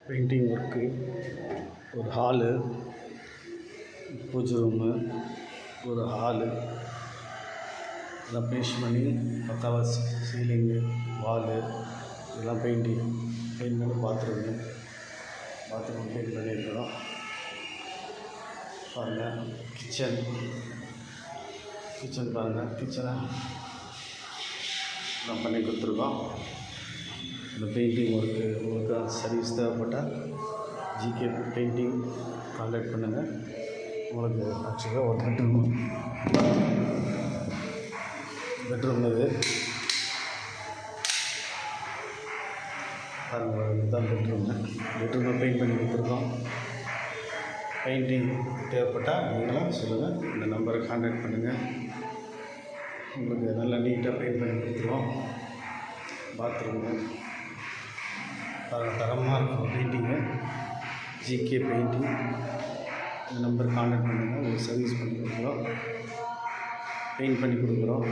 Painting work, ஒரு hall, பூஜை room, ஒரு ஹாலு எல்லாம் ஃபினிஷ் பண்ணி பக்காவாக சீலிங்கு, வாலு இதெல்லாம் பெயிண்ட் பண்ணி பாத்ரூம் பெயிண்ட் பண்ணியிருக்கிறோம். பாருங்கள், கிச்சன் பாருங்கள், கிச்சனை நான் பண்ணி கொடுத்துருக்கோம். இந்த பெயிண்டிங் ஒர்க்கு உங்களுக்கு சர்வீஸ் தேவைப்பட்டால் ஜிகே பெயிண்டிங் கான்டாக்ட் பண்ணுங்கள். உங்களுக்கு ஆக்சுவலாக ஒரு பெட்ரூம் இது பாருங்கள், இதுதான் பெட்ரூமை பெயிண்ட் பண்ணி கொடுத்துருக்கோம். பெயிண்டிங் தேவைப்பட்டால் நீங்களும் சொல்லுங்கள், இந்த நம்பரை கான்டாக்ட் பண்ணுங்கள். உங்களுக்கு நல்லா நீட்டாக பெயிண்ட் பண்ணி கொடுத்துருவோம். பாத்ரூமு தரமாக இருக்கும் பெயிண்டிங்கு, ஜிகே பெயிண்டிங். இந்த நம்பர் கான்டாக்ட் பண்ணுங்கள், உங்களுக்கு சர்வீஸ் பண்ணி கொடுக்குறோம், பெயிண்ட் பண்ணி கொடுக்குறோம்.